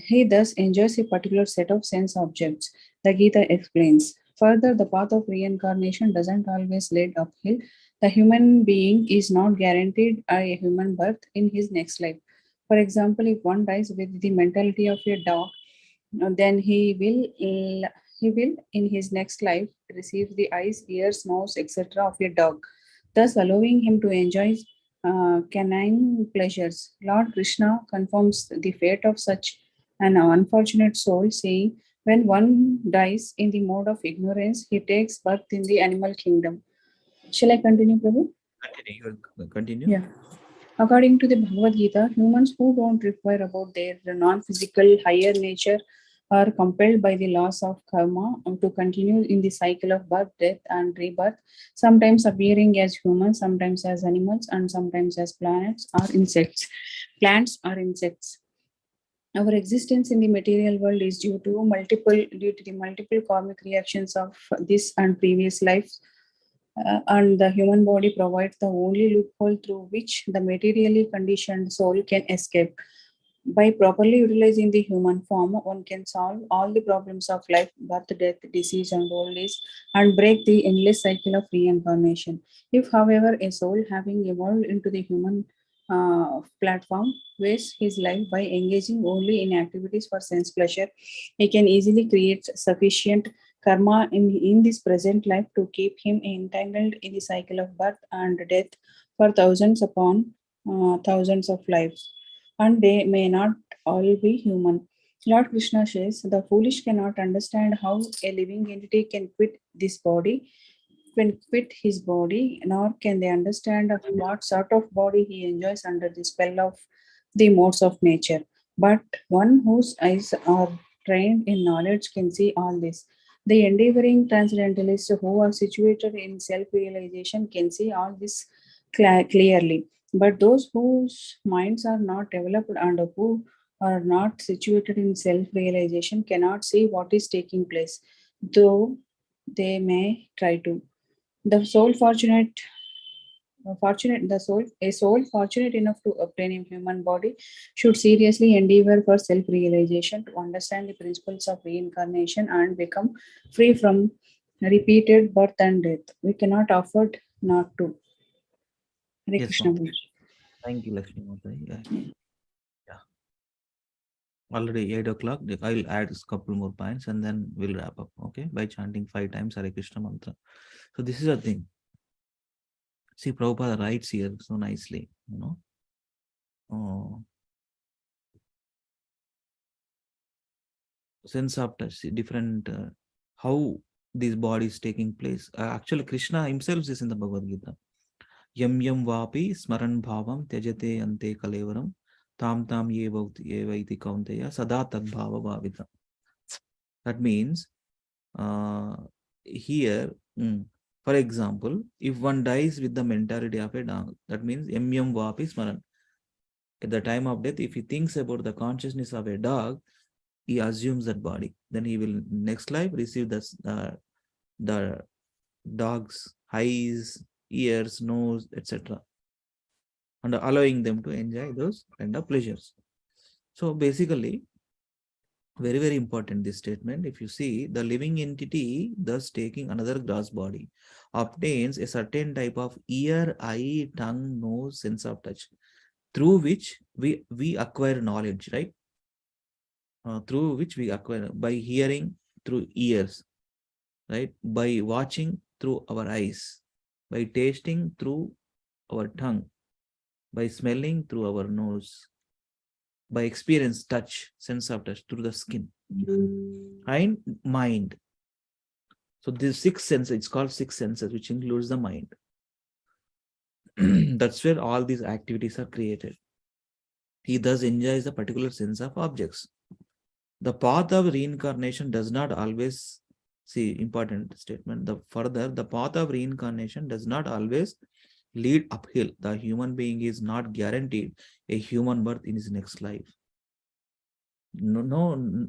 He thus enjoys a particular set of sense objects. The Gita explains. Further, the path of reincarnation doesn't always lead uphill. The human being is not guaranteed a human birth in his next life. For example, if one dies with the mentality of a dog, then he will in his next life receive the eyes, ears, nose, etc. of a dog, thus allowing him to enjoy canine pleasures. Lord Krishna confirms the fate of such an unfortunate soul, saying, when one dies in the mode of ignorance, he takes birth in the animal kingdom. Shall I continue, Prabhu? Continue. Yeah. According to the Bhagavad Gita, humans who don't require about their non-physical higher nature are compelled by the laws of karma to continue in the cycle of birth, death, and rebirth, sometimes appearing as humans, sometimes as animals, and sometimes as planets or insects. Plants or insects. Our existence in the material world is due to the multiple karmic reactions of this and previous lives, and the human body provides the only loophole through which the materially conditioned soul can escape. By properly utilizing the human form, one can solve all the problems of life, birth, death, disease, and old age, and break the endless cycle of reincarnation. If, however, a soul having evolved into the human platform wastes his life by engaging only in activities for sense pleasure, he can easily create sufficient karma in this present life to keep him entangled in the cycle of birth and death for thousands upon thousands of lives, and they may not all be human. Lord Krishna says, the foolish cannot understand how a living entity can quit his body, nor can they understand of what sort of body he enjoys under the spell of the modes of nature. But one whose eyes are trained in knowledge can see all this. The endeavoring transcendentalists who are situated in self realization can see all this clearly. But those whose minds are not developed and who are not situated in self realization cannot see what is taking place, though they may try to. The soul a soul fortunate enough to obtain a human body should seriously endeavor for self-realization to understand the principles of reincarnation and become free from repeated birth and death. We cannot afford not to. Hare Yes, Krishna. ma'am. Thank you, Lakshmi Mataji. Yeah. Already 8 o'clock. I'll add a couple more points and then we'll wrap up. Okay. By chanting 5 times Hare Krishna mantra. So this is a thing. See, Prabhupada writes here so nicely, Oh, sense of touch, see, different, how this body is taking place. Actually, Krishna himself is in the Bhagavad Gita. Yam yam vapi smaran bhavam tyajate ante kalevaram tam tam ye vaiti kaunteya sada tad bhava bhavita. That means here For example, if one dies with the mentality of a dog, that means MM Vapi Smaran. At the time of death, if he thinks about the consciousness of a dog, he assumes that body. Then he will next life receive the dog's eyes, ears, nose, etc. and allowing them to enjoy those kind of pleasures. So basically, very, very important this statement. If you see, the living entity, thus taking another gross body, obtains a certain type of ear, eye, tongue, nose, sense of touch, through which we acquire knowledge, right? Through which we acquire by hearing through ears, right? By watching through our eyes, by tasting through our tongue, by smelling through our nose, by experience touch, sense of touch through the skin and mind. So these six senses, it's called six senses, which includes the mind. That's where all these activities are created. He thus enjoys a particular sense of objects. The path of reincarnation does not always, see, important statement. The path of reincarnation does not always lead uphill. The human being is not guaranteed a human birth in his next life. No,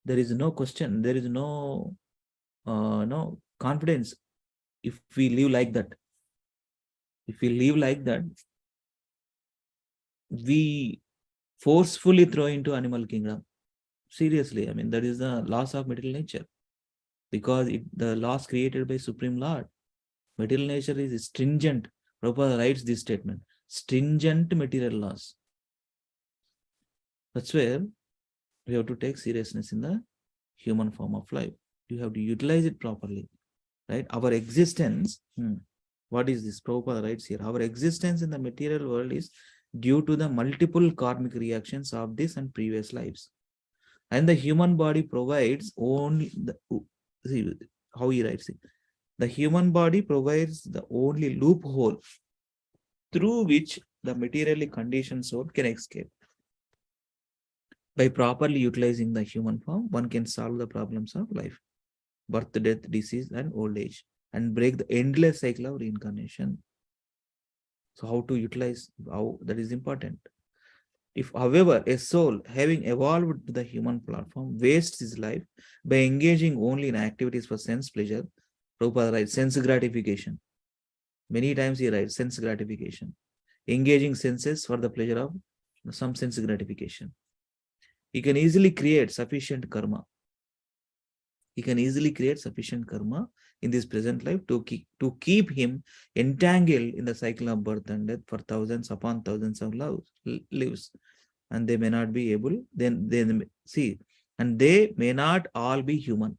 there is no question. There is no confidence if we live like that. If we live like that, we forcefully throw into animal kingdom. Seriously, I mean, that is the loss of material nature, because the laws created by Supreme Lord. Material nature is stringent. Prabhupada writes this statement: stringent material laws. That's where we have to take seriousness in the human form of life. You have to utilize it properly, right? Our existence, what is this? Prabhupada writes here: our existence in the material world is due to the multiple karmic reactions of this and previous lives. And the human body provides only see how he writes it. The human body provides the only loophole through which the materially conditioned soul can escape. By properly utilizing the human form, one can solve the problems of life, birth, death, disease, and old age, and break the endless cycle of reincarnation. So how to utilize, how that is important. If, however, a soul having evolved to the human platform wastes his life by engaging only in activities for sense pleasure, Prabhupada writes sense gratification. Many times he writes sense gratification. Engaging senses for the pleasure of some sense gratification. He can easily create sufficient karma. He can easily create sufficient karma in this present life to keep him entangled in the cycle of birth and death for thousands upon thousands of lives. And they may not be able, then they see, and they may not all be human.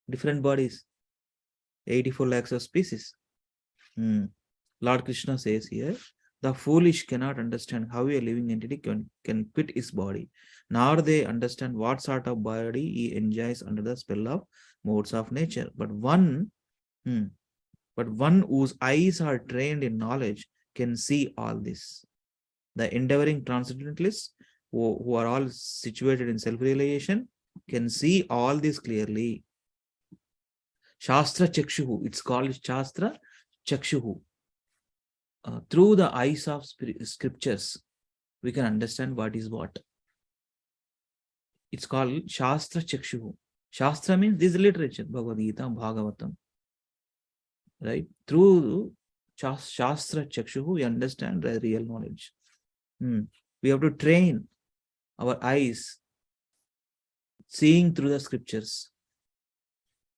Different bodies, 84 lakhs of species. Lord Krishna says here, the foolish cannot understand how a living entity can quit his body, nor they understand what sort of body he enjoys under the spell of modes of nature. But one whose eyes are trained in knowledge can see all this. The endeavoring transcendentalists, who are all situated in self-realization, can see all this clearly. Shastra Chakshuhu, it's called Shastra Chakshuhu. Through the eyes of scriptures, we can understand what is what. It's called Shastra Chakshuhu. Shastra means this literature, Bhagavad Gita, Bhagavatam. Right? Through Shastra Chakshuhu, we understand the real knowledge. We have to train our eyes seeing through the scriptures.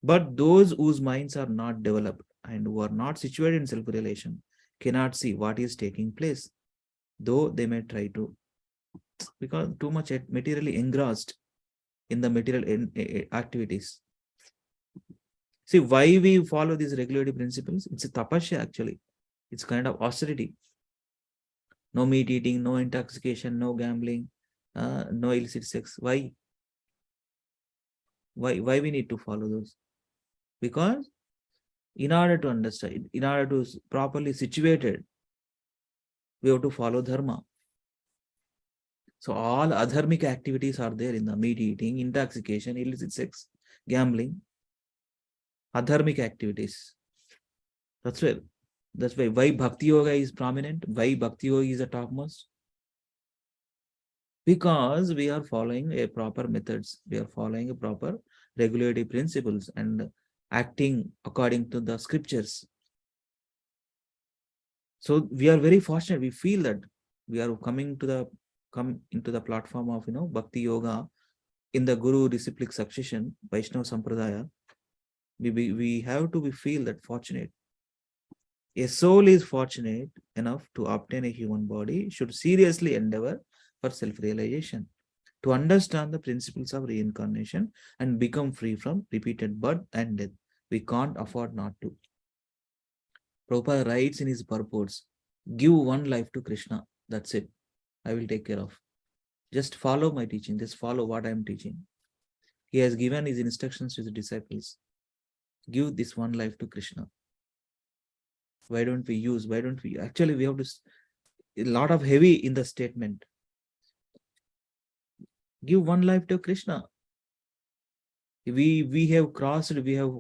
But those whose minds are not developed and who are not situated in self-realization cannot see what is taking place, though they may try to, because too much materially engrossed in the material activities. See, why we follow these regulative principles? It's a tapasya actually. It's kind of austerity. No meat eating, no intoxication, no gambling, no illicit sex. Why? Why we need to follow those? Because in order to understand, in order to properly situated, we have to follow dharma. So all adharmic activities are there in the meat eating, intoxication, illicit sex, gambling. adharmic activities. That's why Bhakti Yoga is prominent. Why Bhakti Yoga is the topmost? Because we are following a proper methods. We are following a proper regulative principles and acting according to the scriptures. So we are very fortunate. We feel that we are come into the platform of Bhakti Yoga in the Guru disciplic succession, Vaishnava Sampradaya. We have to feel that fortunate. A soul is fortunate enough to obtain a human body should seriously endeavor for self-realization, to understand the principles of reincarnation and become free from repeated birth and death. We can't afford not to. Prabhupada writes in his purports, give one life to Krishna. That's it. I will take care of. Just follow my teaching. Just follow what I am teaching. He has given his instructions to his disciples. Give this one life to Krishna. Why don't we actually we have to a lot of heavy in the statement. Give one life to Krishna. We have crossed, we have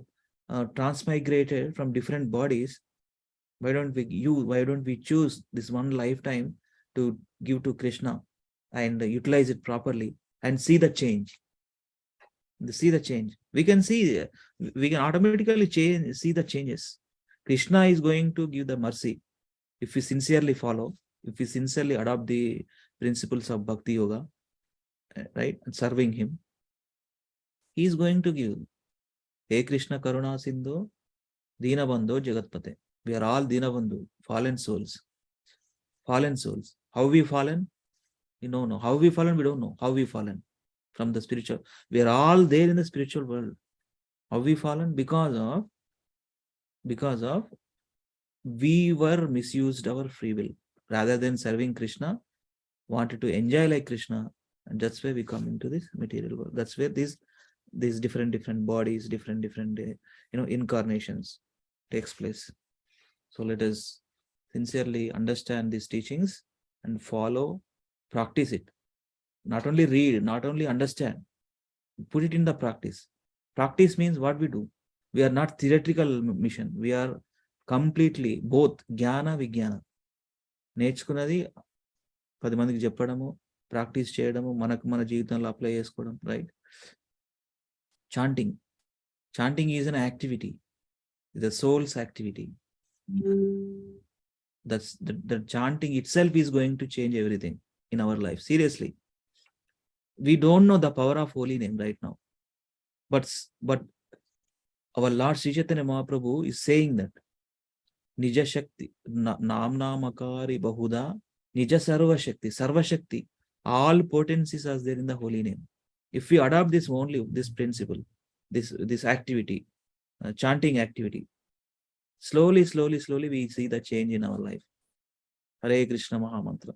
transmigrated from different bodies. Why don't we choose this one lifetime to give to Krishna and utilize it properly and see the change? See the change. We can automatically see the changes. Krishna is going to give the mercy if we sincerely follow, if we sincerely adopt the principles of Bhakti Yoga, right, and serving him. He is going to give. Hey Krishna Karuna Sindhu, Dinabandhu Jagatpate. We are all Dinabandhu, fallen souls. Fallen souls. How we fallen? We don't know. How we fallen? We don't know. How we fallen from the spiritual. We are all there in the spiritual world. How we fallen? Because of we were misused our free will. Rather than serving Krishna, wanted to enjoy like Krishna, and that's why we come into this material world. That's where these different bodies, different incarnations takes place. So let us sincerely understand these teachings and follow, practice it. Not only read, not only understand, put it in the practice. Practice means what we do. We are not theoretical mission. We are completely both jnana vijnana. నేర్చుకున్నది 10 మందికి చెప్పడము, practice చేయడము, మన జీవితంలో apply చేసుకోవడం, right? Chanting is an activity, the soul's activity. That's the chanting itself is going to change everything in our life. Seriously, we don't know the power of holy name right now, but our Lord Sri Chaitanya Mahaprabhu is saying that Nija Shakti, Namna Makari Bahuda, Nija Sarva Shakti, all potencies are there in the holy name. If we adopt this principle, this activity, chanting activity, slowly we see the change in our life. Hare Krishna Mahamantra.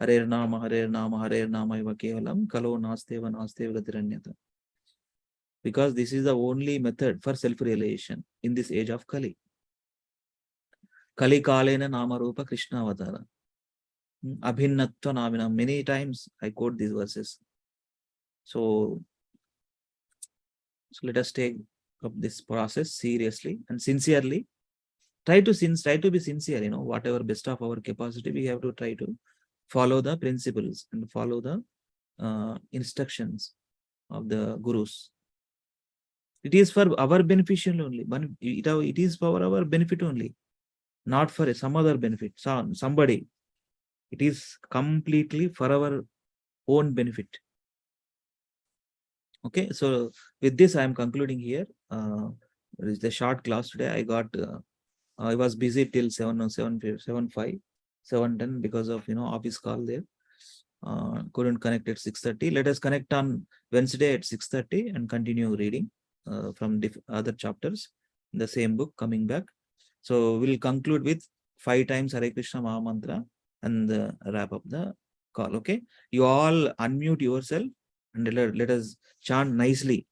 Hare Nama Eva Kevalam Kalo Nasteva Gatiranyata. Because this is the only method for self-realization in this age of Kali. Kali Kalena Nama Rupa Krishna Avatara. Abhinnatva Namina. Many times I quote these verses. So let us take up this process seriously and sincerely. Try to be sincere, whatever best of our capacity, we have to try to follow the principles and follow the instructions of the gurus. It is for our beneficial only. It is for our benefit only, not for some other benefit, somebody. It is completely for our own benefit. Okay, so with this, I am concluding here. It is the short class today. I was busy till 7:10 because of office call there. Couldn't connect at 6:30. Let us connect on Wednesday at 6:30 and continue reading from other chapters in the same book coming back. So we'll conclude with 5 times Hare Krishna Mahamantra and wrap up the call. Okay, you all unmute yourself and let us chant nicely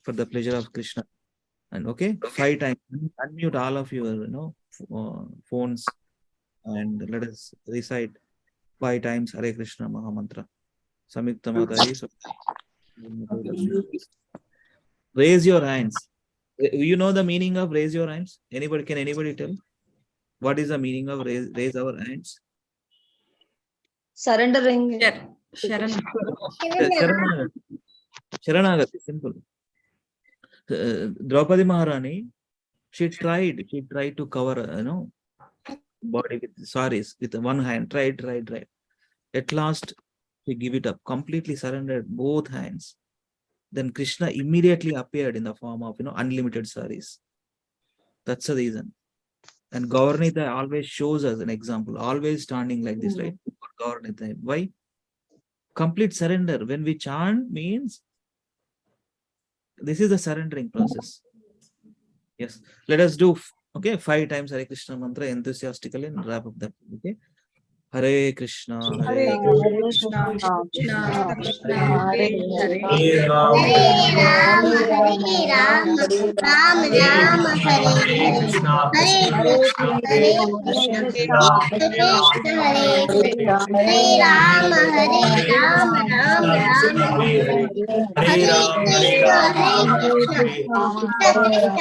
for the pleasure of Krishna. And okay, 5 times. Unmute all of your phones and let us recite 5 times Hare Krishna Mahamantra. Samyukta Mataji. Raise your hands. You know the meaning of raise your hands? Anybody? Can anybody tell? What is the meaning of raise our hands? Surrendering. Sharanagati. Sharanagati, simple. Draupadi Maharani, she tried to cover, body with saris with one hand. Tried. At last, she gave it up. Completely surrendered both hands. Then Krishna immediately appeared in the form of, unlimited saris. That's the reason. And Gaurnita always shows us an example, always standing like this, right? Gaurnita. Why? Complete surrender. When we chant means this is the surrendering process. Yes. Let us do 5 times Hare Krishna mantra enthusiastically and wrap up that. Okay. Hare Krishna, Hare Krishna, Krishna, Krishna, Hare Hare Hare, Hare Ram, Hare Ram, Hare Hare Ram, Ram Hare Ram, Krishna, Hare Hare Hare, Krishna, Hare Krishna Krishna, Krishna, Hare Hare Krishna, Ram, Krishna Hare Ram, Krishna, Hare Hare Hare. Hare, Hare Ram, Hare Hare Ram, Krishna, Ram Krishna Ram, Krishna,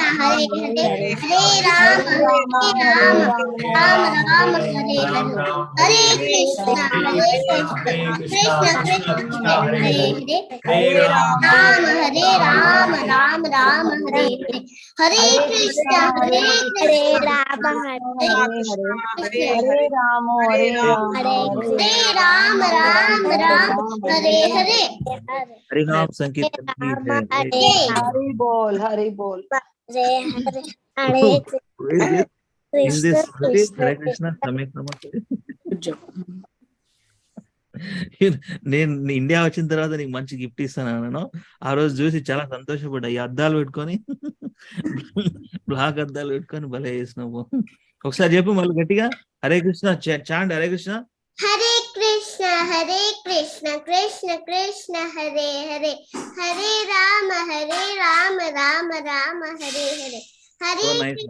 Hare Hare Hare. Hare, Hare Hare Ram, Hare Krishna, Ram, Hare Ram Ram, Krishna, Hare Hare. Krishna Krishna, Hare Hare, Hare Krishna, Hare Krishna Ram, Krishna, Hare Hare Ram, Ram Ram, Ram, Hare Hare Ram, Hare, Ram, Hare Hare Hare. Krishna, Hare Hare Krishna, Krishna, Hare Krishna, Krishna Krishna Krishna, Krishna, Hare Hare Hare. Hare, Hare Ram, Hare Ram, Hare Ram, Ram, Ram Ram Ram, Hare Hare, Hare Krishna, Hare Krishna, Ram, Hare Krishna, Hare Ramo, Hare Ramo, Hare Ram, Ram Ram, Hare Hare, Hare Ram Sankirtan ki jai. Hare Jai. Krishna. Hari Bol, Hari Bol. Oh, who is this? Is this Krishna, Shruti? Hare Krishna, Krishna. Samyak Namaste. Good job. నేను India వచ్చిన తర్వాత నీకు మంచి gift ఇస్తాను అన్నాను. ఆ రోజు చూసి చాలా సంతోషపడ్డా. ఈ అద్దాలు పెట్టుకొని బ్లాక్ అద్దాలు పెట్టుకొని భలే చేసినావు. ఒకసారి చెప్పు మళ్ళీ గట్టిగా. Hare Krishna చాండ్. Hare Krishna. Hare Krishna, Hare Krishna, Krishna Krishna, Hare Hare, Hare Rama, Rama Rama, Hare Hare, So Hare nice.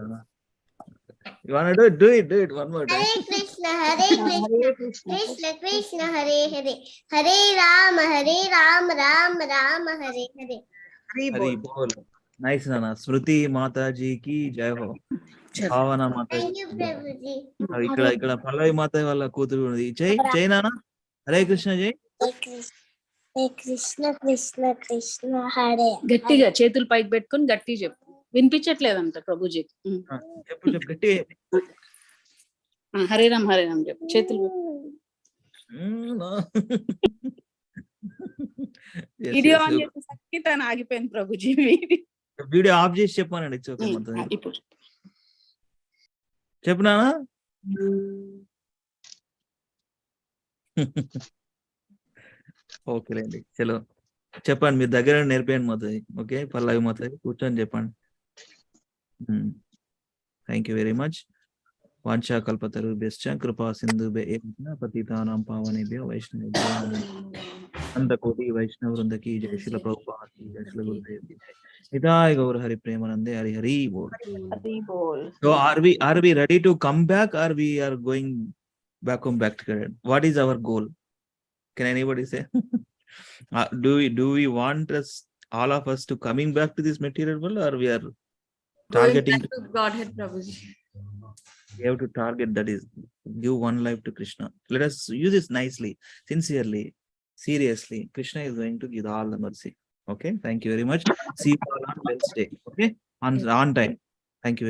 You want to do it? Do it one more time. Hare Krishna, Krishna Krishna, Hare Hare, Hare Rama, Rama Rama, Hare Hare. Hari bol. Nice Nana. Shruti Mataji ki jai ho. భావన మాత. Thank you, Prabhuji. ఇక్కడ పల్లవి మాత వాళ్ళ కూతురు ఉన్నది. జై నాన్న. హరే కృష్ణ జై. Krishna Krishna Krishna, Hare. గట్టిగా చేతులు పైకి పెట్టుకొని గట్టి చెప్పు. వినిపించట్లేదంట ప్రభుజీ. చెప్పు గట్టి. హరే రామ్ చెప్పు. చేతులు వీడియో ఆన్ చేసేసరికి తను ఆగిపోయింది ప్రభుజీ. వీడియో ఆఫ్ చేసి చెప్పానండి. ఇప్పుడు చెప్పు నాన్న. ఓకేలేండి. చలో చెప్పండి. మీరు దగ్గర నేర్పేయండి మాతది. ఓకే పల్లవి మాతది కూర్చొని చెప్పండి. Thank you very much. వాంఛా కల్పతరుభ్యశ్చ కృపా సింధుభ్యః పతితానాం పావనేభ్యో వైష్ణవేభ్యో నమో అంతకోటి వైష్ణవ వృందకి జై. శ్రీల ప్రభుపాద కీ జై. శ్రీల గురుదేవ్ కీ జై. నితాయ గౌర హరి ప్రేమానందే. హరి హరి బోల్. Hari Bol. So are we ready to come back, or we are going back to Kerala? What is our goal? Can anybody say? Do we want all of us to coming back to this material world, or we are targeting? Godhead Prabhuji. We have to target, that is give one life to Krishna. Let us use this nicely, sincerely, seriously. Krishna is going to give all the mercy. Okay, thank you very much. See you all on Wednesday. Okay, on time. Thank you very much.